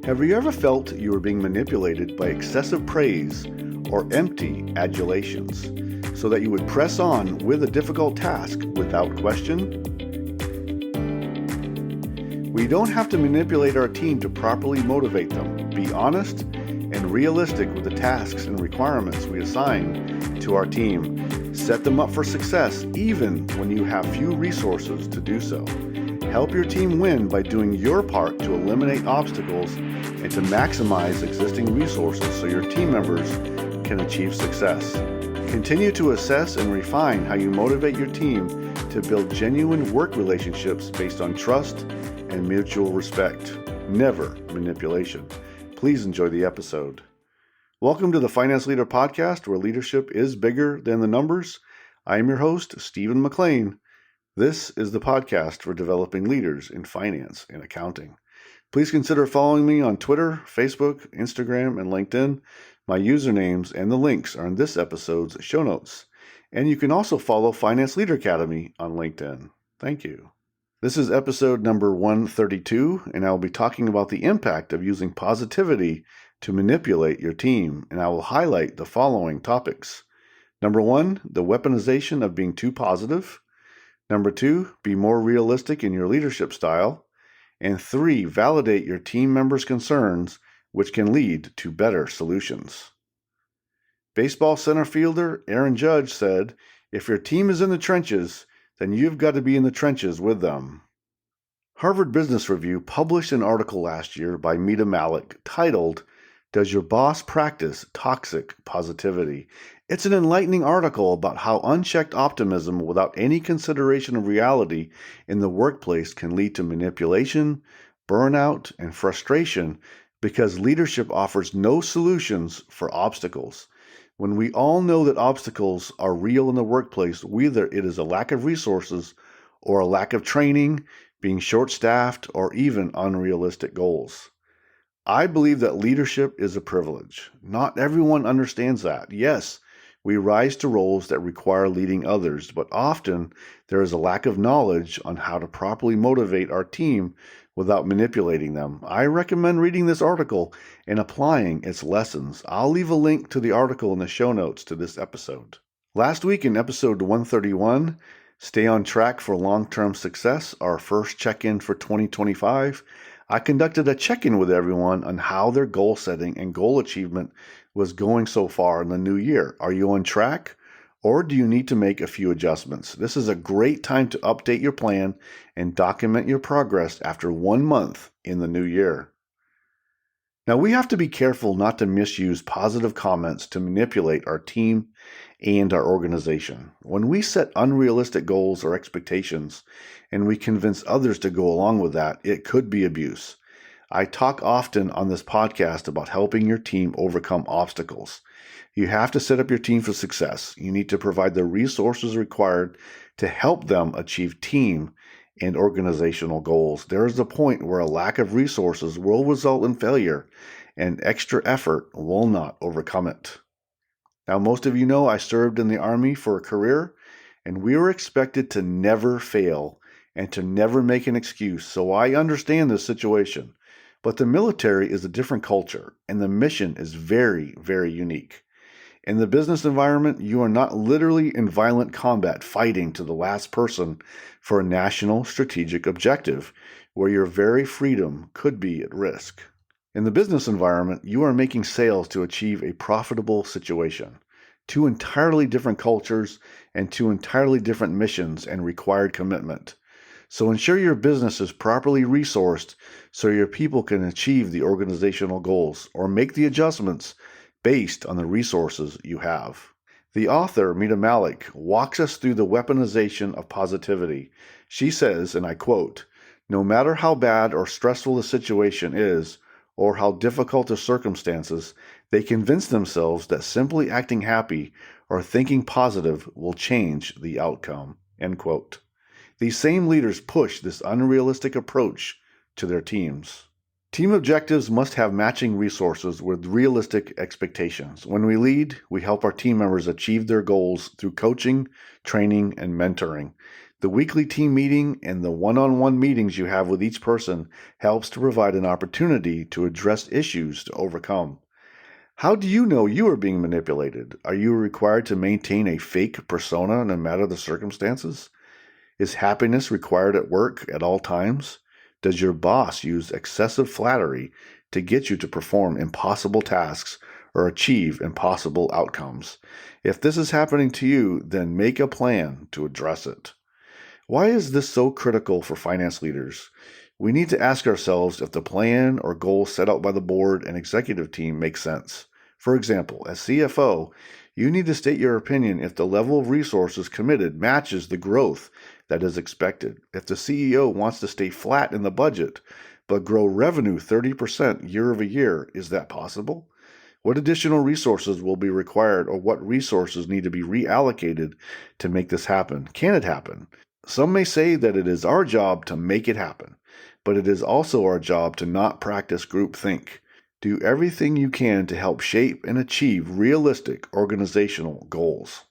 Have you ever felt you were being manipulated by excessive praise or empty adulations so that you would press on with a difficult task without question? We don't have to manipulate our team to properly motivate them. Be honest and realistic with the tasks and requirements we assign to our team. Set them up for success even when you have few resources to do so. Help your team win by doing your part to eliminate obstacles and to maximize existing resources so your team members can achieve success. Continue to assess and refine how you motivate your team to build genuine work relationships based on trust and mutual respect, never manipulation. Please enjoy the episode. Welcome to the Finance Leader Podcast, where leadership is bigger than the numbers. I am your host, Stephen McLean. This is the podcast for developing leaders in finance and accounting. Please consider following me on Twitter, Facebook, Instagram, and LinkedIn. My usernames and the links are in this episode's show notes. And you can also follow Finance Leader Academy on LinkedIn. Thank you. This is episode number 132, and I will be talking about the impact of using positivity to manipulate your team, and I will highlight the following topics. Number 1, the weaponization of being too positive. Number 2, be more realistic in your leadership style. And 3, validate your team members' concerns, which can lead to better solutions. Baseball center fielder Aaron Judge said, "If your team is in the trenches, then you've got to be in the trenches with them." Harvard Business Review published an article last year by Mita Mallik titled, "Does Your Boss Practice Toxic Positivity?" It's an enlightening article about how unchecked optimism without any consideration of reality in the workplace can lead to manipulation, burnout, and frustration because leadership offers no solutions for obstacles. When we all know that obstacles are real in the workplace, whether it is a lack of resources or a lack of training, being short-staffed, or even unrealistic goals. I believe that leadership is a privilege. Not everyone understands that. Yes, we rise to roles that require leading others, but often there is a lack of knowledge on how to properly motivate our team without manipulating them. I recommend reading this article and applying its lessons. I'll leave a link to the article in the show notes to this episode. Last week in episode 131, Stay on Track for Long-Term Success, our first check-in for 2025, I conducted a check-in with everyone on how their goal setting and goal achievement was going so far in the new year. Are you on track, or do you need to make a few adjustments? This is a great time to update your plan and document your progress after 1 month in the new year. Now, we have to be careful not to misuse positive comments to manipulate our team and our organization. When we set unrealistic goals or expectations and we convince others to go along with that, it could be abuse. I talk often on this podcast about helping your team overcome obstacles. You have to set up your team for success. You need to provide the resources required to help them achieve team and organizational goals. There is a point where a lack of resources will result in failure, and extra effort will not overcome it. Now, most of you know I served in the Army for a career, and we were expected to never fail and to never make an excuse, so I understand this situation. But the military is a different culture, and the mission is very, very unique. In the business environment, you are not literally in violent combat fighting to the last person for a national strategic objective, where your very freedom could be at risk. In the business environment, you are making sales to achieve a profitable situation. Two entirely different cultures and two entirely different missions and required commitment. So ensure your business is properly resourced so your people can achieve the organizational goals or make the adjustments based on the resources you have. The author, Mita Mallik, walks us through the weaponization of positivity. She says, and I quote, "No matter how bad or stressful the situation is, or how difficult the circumstances, they convince themselves that simply acting happy or thinking positive will change the outcome." End quote. These same leaders push this unrealistic approach to their teams. Team objectives must have matching resources with realistic expectations. When we lead, we help our team members achieve their goals through coaching, training, and mentoring. The weekly team meeting and the one-on-one meetings you have with each person helps to provide an opportunity to address issues to overcome. How do you know you are being manipulated? Are you required to maintain a fake persona no matter the circumstances? Is happiness required at work at all times? Does your boss use excessive flattery to get you to perform impossible tasks or achieve impossible outcomes? If this is happening to you, then make a plan to address it. Why is this so critical for finance leaders? We need to ask ourselves if the plan or goal set out by the board and executive team makes sense. For example, as CFO, you need to state your opinion if the level of resources committed matches the growth that is expected. If the CEO wants to stay flat in the budget, but grow revenue 30% year over year, is that possible? What additional resources will be required, or what resources need to be reallocated to make this happen? Can it happen? Some may say that it is our job to make it happen, but it is also our job to not practice groupthink. Do everything you can to help shape and achieve realistic organizational goals.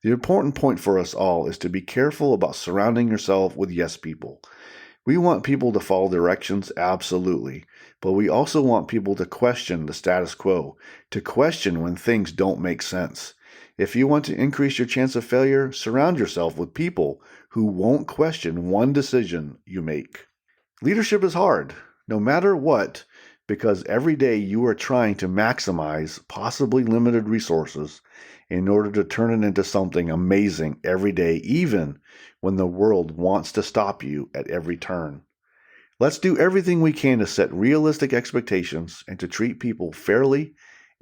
The important point for us all is to be careful about surrounding yourself with yes people. We want people to follow directions, absolutely, but we also want people to question the status quo, to question when things don't make sense. If you want to increase your chance of failure, surround yourself with people who won't question one decision you make. Leadership is hard, no matter what, because every day you are trying to maximize possibly limited resources in order to turn it into something amazing every day, even when the world wants to stop you at every turn. Let's do everything we can to set realistic expectations and to treat people fairly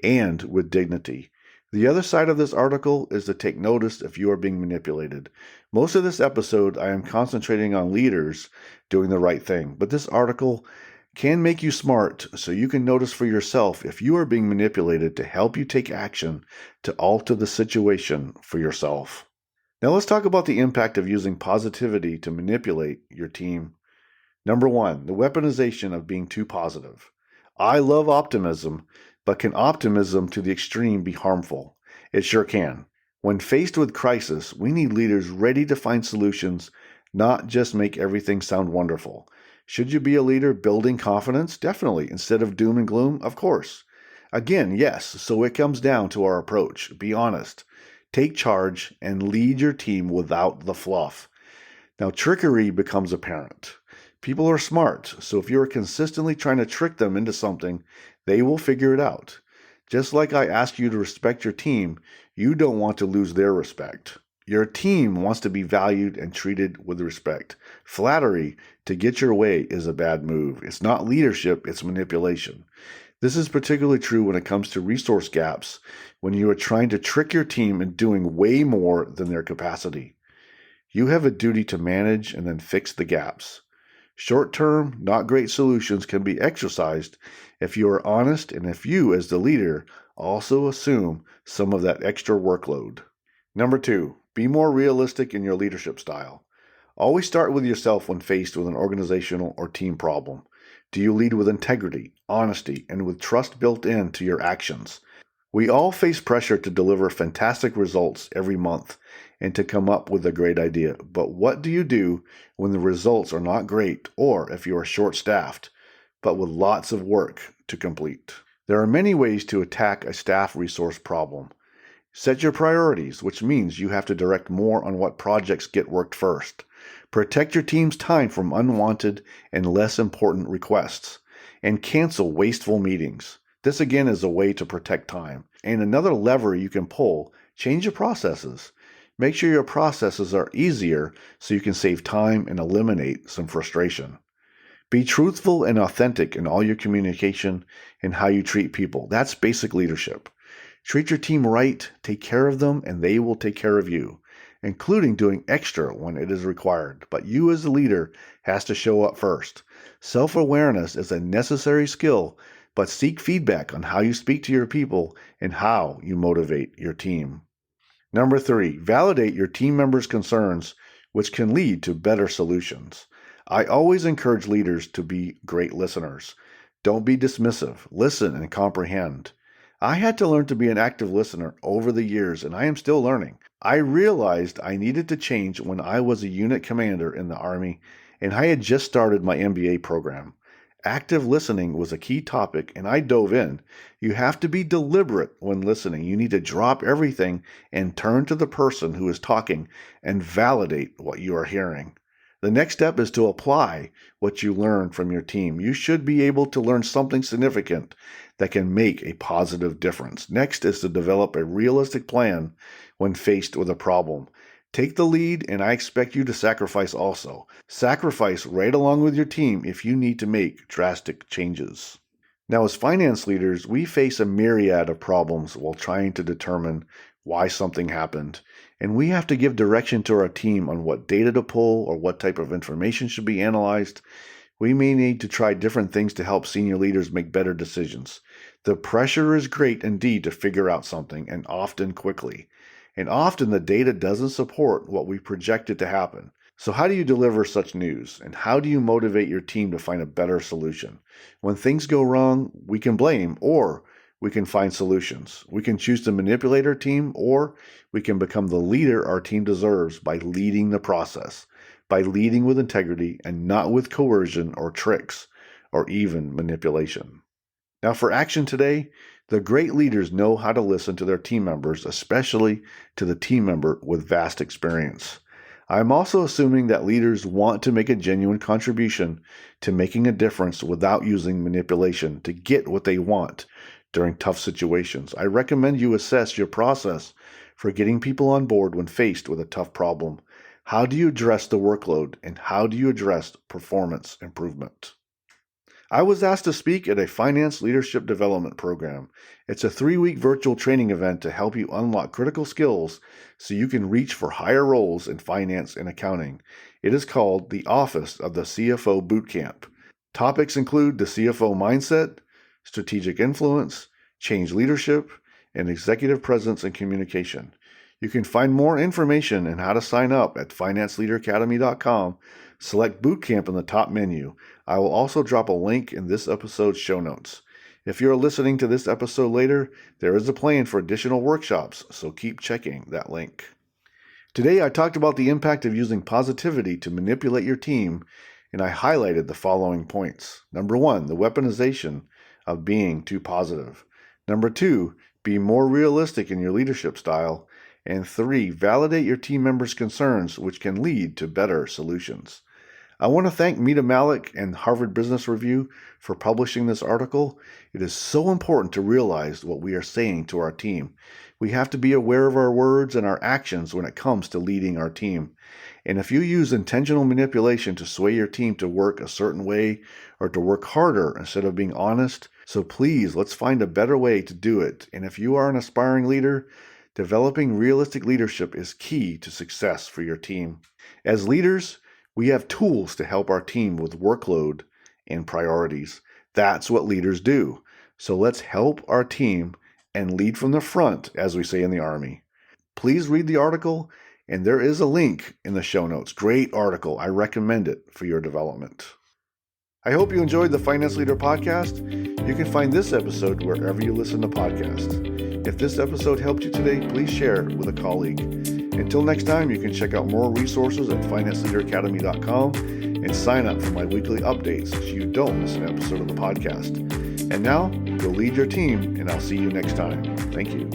and with dignity. The other side of this article is to take notice if you are being manipulated. Most of this episode, I am concentrating on leaders doing the right thing, but this article can make you smart so you can notice for yourself if you are being manipulated to help you take action to alter the situation for yourself. Now let's talk about the impact of using positivity to manipulate your team. Number one, the weaponization of being too positive. I love optimism, but can optimism to the extreme be harmful? It sure can. When faced with crisis, we need leaders ready to find solutions, not just make everything sound wonderful. Should you be a leader building confidence? Definitely. Instead of doom and gloom? Of course. Again, yes, so it comes down to our approach. Be honest. Take charge and lead your team without the fluff. Now, trickery becomes apparent. People are smart, so if you're consistently trying to trick them into something, they will figure it out. Just like I ask you to respect your team, you don't want to lose their respect. Your team wants to be valued and treated with respect. Flattery to get your way is a bad move. It's not leadership, it's manipulation. This is particularly true when it comes to resource gaps, when you are trying to trick your team into doing way more than their capacity. You have a duty to manage and then fix the gaps. Short-term, not great solutions can be exercised if you are honest and if you, as the leader, also assume some of that extra workload. Number two, be more realistic in your leadership style. Always start with yourself when faced with an organizational or team problem. Do you lead with integrity, honesty, and with trust built into your actions? We all face pressure to deliver fantastic results every month and to come up with a great idea. But what do you do when the results are not great, or if you are short-staffed, but with lots of work to complete? There are many ways to attack a staff resource problem. Set your priorities, which means you have to direct more on what projects get worked first. Protect your team's time from unwanted and less important requests, and cancel wasteful meetings. This again is a way to protect time. And another lever you can pull, change your processes. Make sure your processes are easier so you can save time and eliminate some frustration. Be truthful and authentic in all your communication and how you treat people. That's basic leadership. Treat your team right, take care of them, and they will take care of you, including doing extra when it is required. But you as a leader has to show up first. Self-awareness is a necessary skill, but seek feedback on how you speak to your people and how you motivate your team. Number three, validate your team members' concerns, which can lead to better solutions. I always encourage leaders to be great listeners. Don't be dismissive. Listen and comprehend. I had to learn to be an active listener over the years, and I am still learning. I realized I needed to change when I was a unit commander in the Army, and I had just started my MBA program. Active listening was a key topic, and I dove in. You have to be deliberate when listening. You need to drop everything and turn to the person who is talking and validate what you are hearing. The next step is to apply what you learn from your team. You should be able to learn something significant that can make a positive difference. Next is to develop a realistic plan when faced with a problem. Take the lead, and I expect you to sacrifice also. Sacrifice right along with your team if you need to make drastic changes. Now, as finance leaders, we face a myriad of problems while trying to determine why something happened. And we have to give direction to our team on what data to pull or what type of information should be analyzed. We may need to try different things to help senior leaders make better decisions. The pressure is great indeed to figure out something, and often quickly. And often the data doesn't support what we projected to happen. So how do you deliver such news? And how do you motivate your team to find a better solution? When things go wrong, we can blame, or we can find solutions. We can choose to manipulate our team, or we can become the leader our team deserves by leading the process, by leading with integrity and not with coercion or tricks or even manipulation. Now, for action today, the great leaders know how to listen to their team members, especially to the team member with vast experience. I'm also assuming that leaders want to make a genuine contribution to making a difference without using manipulation to get what they want during tough situations. I recommend you assess your process for getting people on board when faced with a tough problem. How do you address the workload, and how do you address performance improvement? I was asked to speak at a finance leadership development program. It's a 3-week virtual training event to help you unlock critical skills so you can reach for higher roles in finance and accounting. It is called the Office of the CFO Bootcamp. Topics include the CFO mindset, strategic influence, change leadership, and executive presence and communication. You can find more information and how to sign up at financeleaderacademy.com. Select Bootcamp in the top menu. I will also drop a link in this episode's show notes. If you're listening to this episode later, there is a plan for additional workshops, so keep checking that link. Today, I talked about the impact of using positivity to manipulate your team, and I highlighted the following points. Number 1, the weaponization of being too positive. Number 2, be more realistic in your leadership style. And 3, validate your team members' concerns, which can lead to better solutions. I want to thank Mita Mallik and Harvard Business Review for publishing this article. It is so important to realize what we are saying to our team. We have to be aware of our words and our actions when it comes to leading our team. And if you use intentional manipulation to sway your team to work a certain way or to work harder instead of being honest, so please, let's find a better way to do it. And if you are an aspiring leader, developing realistic leadership is key to success for your team. As leaders, we have tools to help our team with workload and priorities. That's what leaders do. So let's help our team and lead from the front, as we say in the Army. Please read the article, and there is a link in the show notes. Great article. I recommend it for your development. I hope you enjoyed the Finance Leader Podcast. You can find this episode wherever you listen to podcasts. If this episode helped you today, please share it with a colleague. Until next time, you can check out more resources at financeleaderacademy.com and sign up for my weekly updates so you don't miss an episode of the podcast. And now, go lead your team, and I'll see you next time. Thank you.